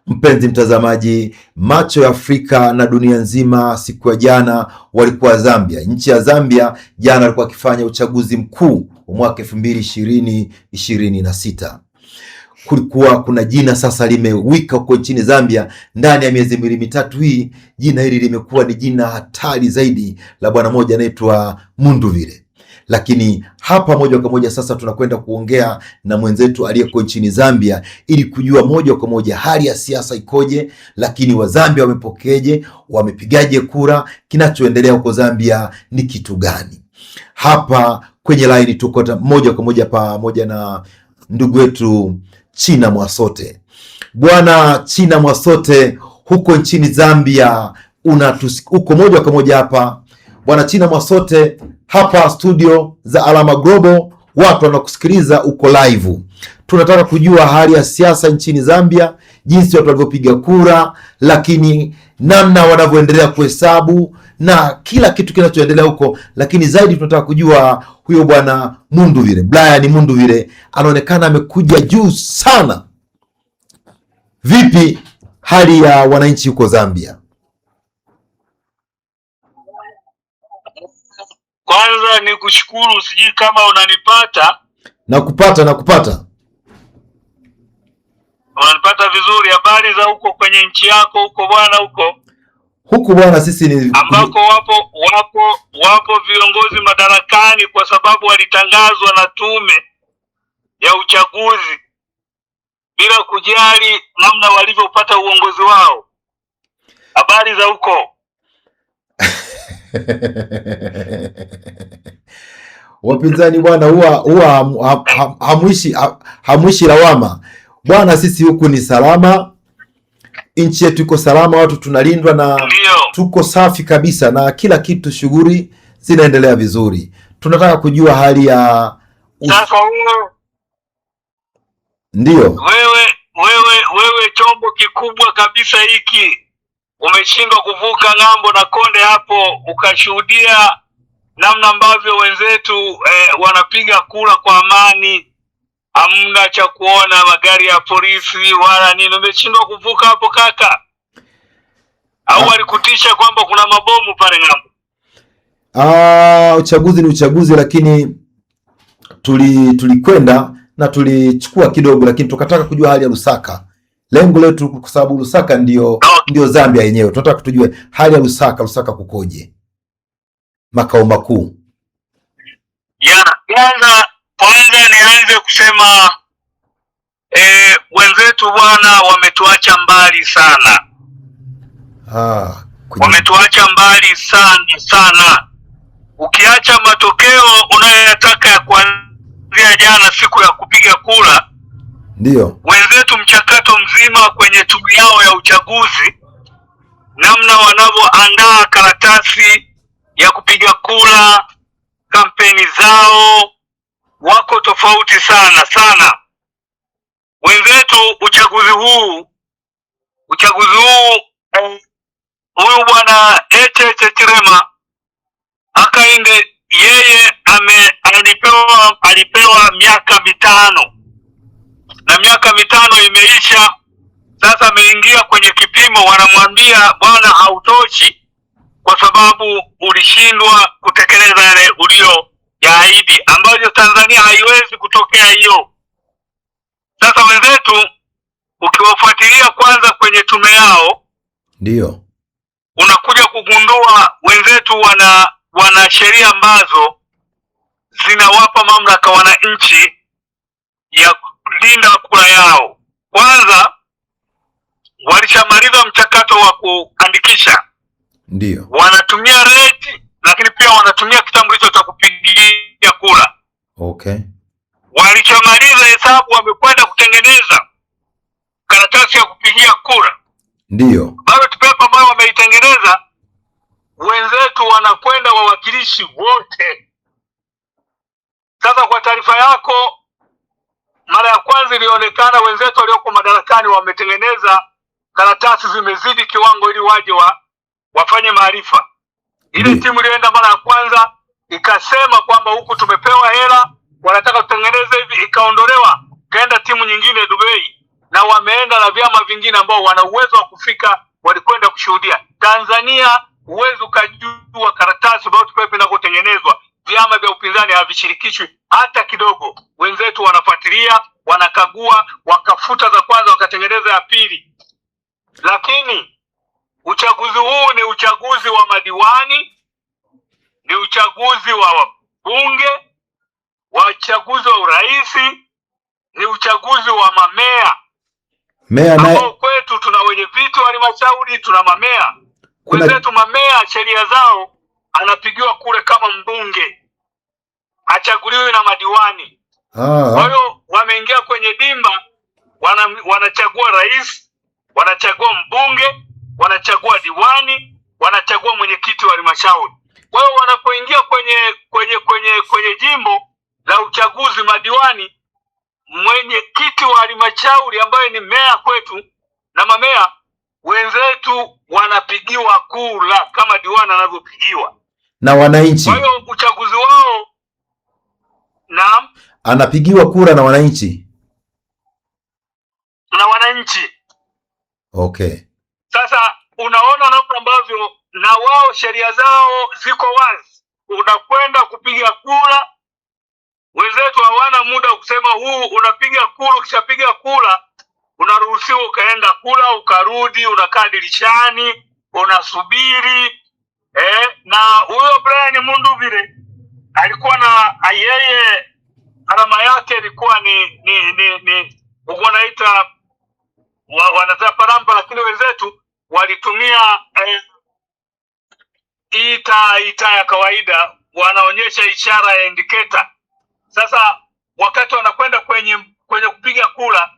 Mpenzi mtazamaji, macho ya Afrika na dunia nzima siku ya jana walikuwa Zambia. Nchi ya Zambia jana walikuwa wakifanya uchaguzi mkuu wa mwaka 2026. Kulikuwa kuna jina sasa limewika huko nchini Zambia. Ndani ya miezi miwili mitatu hii, jina hili limekuwa ni jina hatari zaidi la bwana mmoja anaitwa Munduvire. Lakini hapa moja kwa moja sasa tunakwenda kuongea na mwenzetu aliyeko nchini Zambia ili kujua moja kwa moja hali ya siasa ikoje, lakini Wazambia wamepokeje, wamepigaje kura, kinachoendelea huko Zambia ni kitu gani. Hapa kwenye line tuko moja kwa moja pamoja na ndugu wetu China Mwasote. Bwana China Mwasote, huko nchini Zambia uko moja kwa moja hapa. Bwana China Mwasote, hapa studio za Alama Global, watu wanakusikiliza, uko live. Tunataka kujua hali ya siasa nchini Zambia, jinsi watu walivyopiga kura, lakini namna wanavyoendelea kuhesabu na kila kitu kinachoendelea huko. Lakini zaidi tunataka kujua huyo bwana Munduvire, Brian Munduvire, anaonekana amekuja juu sana. Vipi hali ya wananchi huko Zambia? Kwanza ni kushukuru, sijui kama unanipata. Nakupata. Unanipata vizuri. Habari za huko kwenye nchi yako huko bwana? Huku bwana, sisi ni ambako wapo viongozi madarakani kwa sababu walitangazwa na tume ya uchaguzi bila kujali namna walivyopata uongozi wao. Habari za huko? Wapinzani bwana huwa hamwishi lawama bwana. Sisi huku ni salama, nchi yetu iko salama, watu tunalindwa na tuko safi kabisa, na kila kitu, shughuli zinaendelea vizuri. Tunataka kujua hali ya sasa. Ndio wewe chombo kikubwa kabisa hiki umeshindwa kuvuka ng'ambo na konde hapo, ukashuhudia namna ambavyo wenzetu wanapiga kura kwa amani. Hamna cha kuona magari ya polisi wala nini. Umeshindwa kuvuka hapo kaka? Au walikutisha kwamba kuna mabomu pale ng'ambo? Uchaguzi ni uchaguzi, lakini tulikwenda na tulichukua kidogo, lakini tukataka kujua hali ya Lusaka. Lengo letu kwa sababu Lusaka ndio Zambia yenyewe. Tunataka tujue hali ya Lusaka kukoje, makao makuu. Kwanza nianze kusema wenzetu bwana wametuacha mbali sana. Wametuacha mbali sana. Ukiacha matokeo unayoyataka ya kuanzia jana siku ya kupiga kura, ndio wenzetu mchakato mzima kwenye tume yao ya uchaguzi, namna wanavyoandaa karatasi ya kupiga kura, kampeni zao, wako tofauti sana. Wenzetu uchaguzi huu huyu bwana Chirema Hakainde, yeye alipewa miaka mitano, na miaka mitano imeisha. Sasa ameingia kwenye kipimo, wanamwambia bwana, hautoshi kwa sababu ulishindwa kutekeleza yale ulio yaahidi, ambayo Tanzania haiwezi kutokea hiyo. Sasa wenzetu ukiwafuatilia kwanza kwenye tume yao, ndio unakuja kugundua wenzetu wana sheria ambazo zinawapa mamlaka wananchi ya kulinda kura yao. Kwanza walishamaliza mchakato wa kuandikisha, ndio wanatumia reti, lakini pia wanatumia kitambulisho cha kupigia kura. Okay. Walishamaliza hesabu, wamekwenda kutengeneza karatasi ya kupigia kura. Ndio ballot paper ambayo wameitengeneza. Wenzetu wanakwenda wawakilishi wote. Sasa kwa taarifa yako, mara ya kwanza ilionekana wenzetu walioko madarakani wametengeneza karatasi zimezidi kiwango ili waje wafanye maarifa. Ile timu ilienda mara ya kwanza ikasema kwamba huku tumepewa hela, wanataka kutengeneza hivi, ikaondolewa, kaenda timu nyingine Dubai na wameenda na vyama vingine ambao wana uwezo wa kufika, walikwenda kushuhudia. Tanzania huwezi ukajua karatasi ballot paper inakotengenezwa, vyama vya upinzani havishirikishwi hata kidogo. Wenzetu wanafuatilia, wanakagua, wakafuta za kwanza, wakatengeneza ya pili. Lakini uchaguzi huu ni uchaguzi wa madiwani, ni uchaguzi wa bunge, wa uchaguzi wa urais, ni uchaguzi wa mamea. Ambao kwetu tuna wenye viti wa halmashauri, tuna mamea. Wenzetu mamea sheria zao anapigiwa kule kama mbunge, hachaguliwi na madiwani. Kwa hiyo wameingia kwenye dimba, wanachagua rais, wanachagua mbunge, wanachagua diwani, wanachagua mwenyekiti wa halmashauri. Kwa hiyo wanapoingia kwenye jimbo la uchaguzi madiwani, mwenyekiti wa halmashauri ambaye ni meya kwetu na mamea wenzetu wanapigiwa kura kama diwani anavyopigiwa na wananchi. Kwa hiyo uchaguzi wao anapigiwa kura na wananchi. Okay. Sasa unaona namna ambavyo na wao sheria zao ziko wazi. Unakwenda kupiga kura, wenzetu hawana muda kusema huu unapiga kura, ukishapiga kura unaruhusiwa ukaenda kula, ukarudi, unakaa dirishani, unasubiri. Na huyo Brian Munduvire alikuwa na yeye alama yake ilikuwa ni wanaita wanataka parampa, lakini wenzetu walitumia ita ya kawaida, wanaonyesha ishara ya indicator. Sasa wakati wanakwenda kwenye kupiga kura,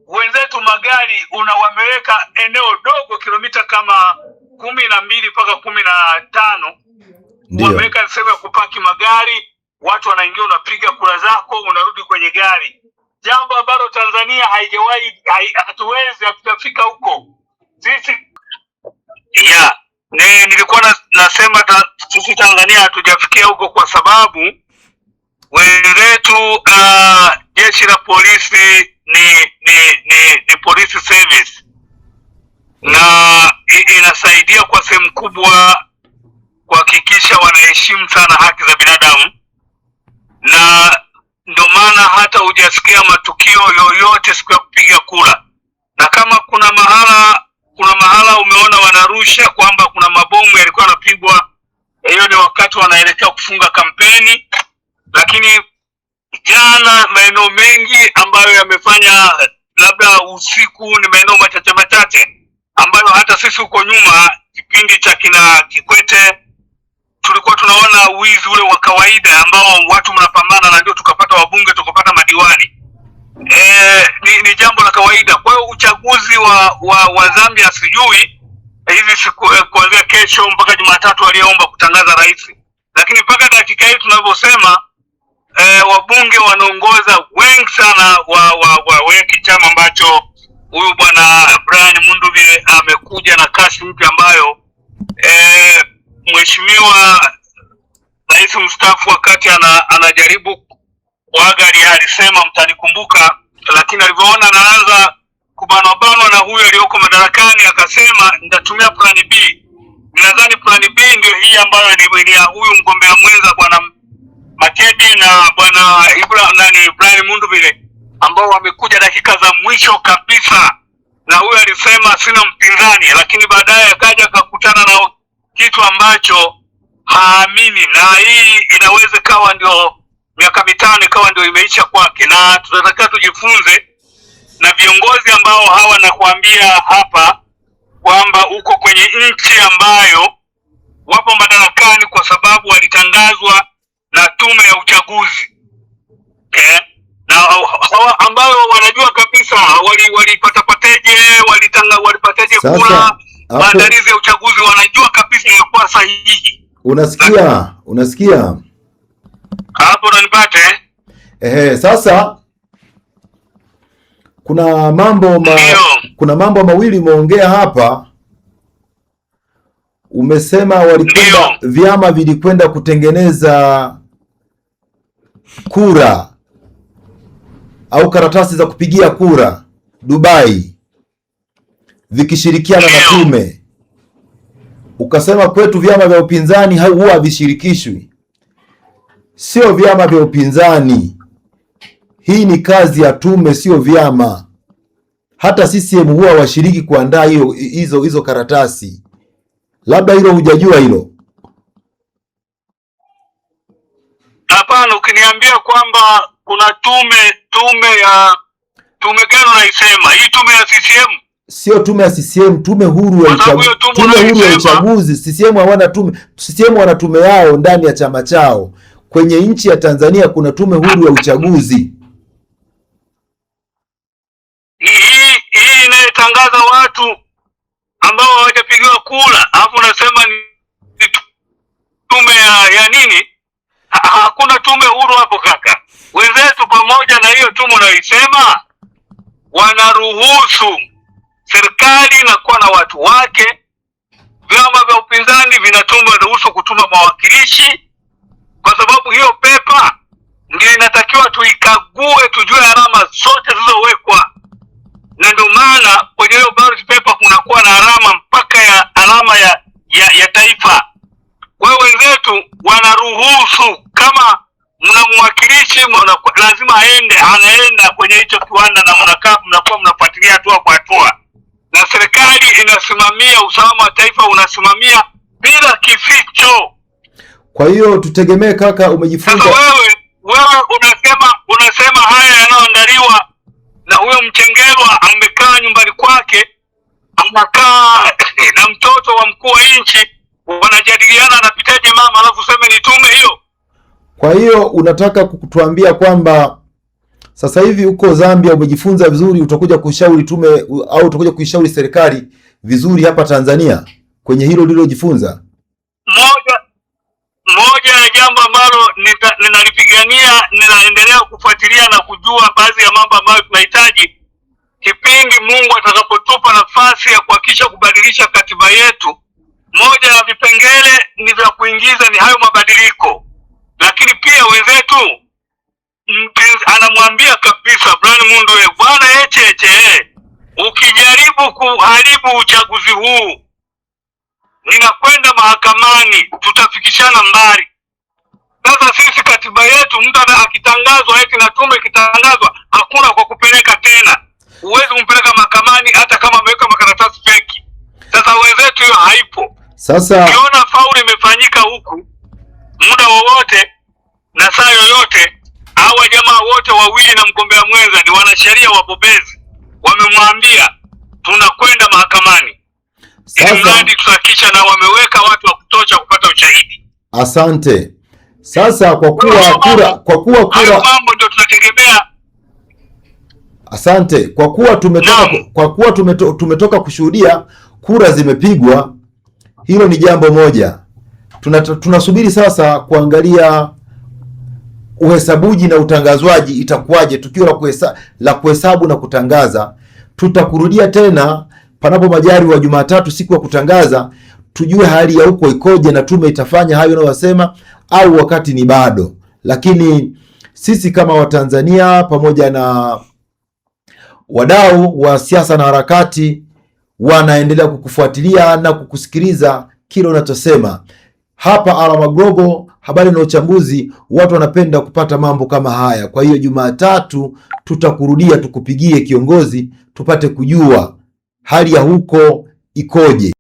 wenzetu magari wameweka eneo dogo, kilomita kama 12 mpaka 15, wameweka sehemu ya kupaki magari, watu wanaingia, unapiga kura zako, unarudi kwenye gari, jambo ambalo Tanzania haijawahi, hatuwezi, hatutafika huko sisi. Nilikuwa nasema sisi Tanzania hatujafikia huko kwa sababu wenzetu jeshi la polisi ni police service, na inasaidia kwa sehemu kubwa kuhakikisha wanaheshimu sana haki za binadamu, na ndio maana hata hujasikia matukio yoyote siku ya kupiga kura. Na kama kuna mahala umeona wanarusha kwamba kuna mabomu yalikuwa yanapigwa, hiyo ni wakati wanaelekea kufunga kampeni. Lakini jana maeneo mengi ambayo yamefanya labda usiku ni maeneo machache ambayo hata sisi huko nyuma kipindi cha kina Kikwete tulikuwa tunaona wizi ule wa kawaida ambao watu mnapambana, na ndio tukapata wabunge, tukapata madiwani. Ni jambo la kawaida. Kwa hiyo uchaguzi wa Zambia sijui hivi siku kuanzia kesho mpaka Jumatatu waliomba kutangaza rais, lakini mpaka dakika hii tunavyosema wabunge wanaongoza wengi sana wa chama ambacho huyu bwana Brian Munduvire amekuja na kasi mpya ambayo mheshimiwa rais mstaafu wakati anajaribu kuaga alisema mtanikumbuka, lakini alivyoona anaanza kubanwa na huyu aliyoko madarakani akasema nitatumia plan B. Nadhani plan B ndio hii ambayo ni ya huyu mgombea mwenza bwana Makedi na bwana Brian Munduvire ambao wamekuja dakika za mwisho kabisa, na huyu alisema sina mpinzani, lakini baadaye akaja akakutana na kitu ambacho haamini, na hii inaweza kawa ndio miaka 5 ikawa ndio imeisha kwake. Na tunataka tujifunze na viongozi ambao hawa nakuambia hapa kwamba uko kwenye nchi ambayo wapo madarakani kwa sababu walitangazwa na tume ya uchaguzi. Na ambao wanajua kabisa walipateje kura, maandalizi ya uchaguzi wanajua kabisa ilikuwa sahihi. Unasikia? Hapo unanipate? Sasa kuna mambo mawili umeongea hapa. Umesema walikwenda, vyama vilikwenda kutengeneza kura au karatasi za kupigia kura Dubai vikishirikiana na tume, ukasema kwetu vyama vya upinzani huwa havishirikishwi. Sio vyama vya upinzani, hii ni kazi ya tume, sio vyama. Hata CCM huwa washiriki kuandaa hizo karatasi. Labda hilo hujajua hilo? Hapana, ukiniambia kwamba kuna tume gani unaisema? Hii tume ya CCM? Sio tume ya CCM, tume huru ya uchaguzi. CCM hawana tume. CCM wana tume yao ndani ya chama chao. Kwenye nchi ya Tanzania kuna tume huru ya uchaguzi. Hii inayotangaza watu ambao hawajapigiwa kura, alafu unasema ni tume ya nini? Hakuna tume huru hapo kaka. Wenzetu pamoja na hiyo tume unayoisema wanaruhusu serikali inakuwa na watu wake, vyama vya upinzani ruhusu kutuma mawakilishi, kwa sababu hiyo pepa ndio inatakiwa tuikague, tujue alama zote zilizowekwa, na ndio maana kwenye hiyo ballot paper kunakuwa na alama mpaka ya alama ya taifa. Kwa hiyo wenzetu wanaruhusu, kama mna mwakilishi lazima anaenda kwenye hicho kiwanda, na mnakuwa mnafuatilia hatua kwa hatua, na serikali inasimamia usalama wa taifa, unasimamia bila kificho. Kwa hiyo tutegemee kaka, umejifunza. Sasa wewe unasema haya yanayoandaliwa na huyo Mchengerwa amekaa nyumbani kwake, anakaa na mtoto wa mkuu wa nchi, wanajadiliana anapitaje mama, alafu useme ni tume hiyo. Kwa hiyo unataka kutuambia kwamba sasa hivi uko Zambia umejifunza vizuri, utakuja kushauri tume au utakuja kuishauri serikali vizuri hapa Tanzania kwenye hilo lilojifunza? Moja ya jambo ambalo ninalipigania, ninaendelea kufuatilia na kujua baadhi ya mambo ambayo tunahitaji kipindi Mungu atakapotupa nafasi ya kuhakikisha kubadilisha katiba yetu. Moja ya vipengele ni vya kuingiza ni hayo mabadiliko, lakini pia wenzetu anamwambia kabisa Brian Mundwe, bwana Heche, ukijaribu kuharibu uchaguzi huu ninakwenda mahakamani, tutafikishana mbali. Sasa sisi katiba yetu, mtu akitangazwa eti na tume ikitangazwa, hakuna kwa kupeleka tena. Huwezi kumpeleka mahakamani hata kama ameweka makaratasi feki. Sasa wenzetu hiyo haipo. Sasa ukiona fauli imefanyika huku muda wowote na saa yoyote, hawa jamaa wote wawili na mgombea mwenza ni wanasheria wabobezi, wamemwambia tunakwenda mahakamani. Sasa tutahakisha na wameweka watu wa kutosha kupata ushahidi. Asante. Sasa kwa kuwa mambo ndio tunategemea. Asante. Kwa kuwa tumetoka kushuhudia kura zimepigwa, hilo ni jambo moja. Tunasubiri sasa kuangalia uhesabuji na utangazwaji itakuwaje, tukio la kuhesabu na kutangaza. Tutakurudia tena panapo majari wa Jumatatu, siku ya kutangaza, tujue hali ya huko ikoje na tume itafanya hayo unayosema au wakati ni bado. Lakini sisi kama Watanzania pamoja na wadau wa siasa na harakati wanaendelea kukufuatilia na kukusikiliza kile unachosema. Hapa Alama Global, habari na uchambuzi, watu wanapenda kupata mambo kama haya. Kwa hiyo Jumatatu tutakurudia, tukupigie kiongozi, tupate kujua hali ya huko ikoje.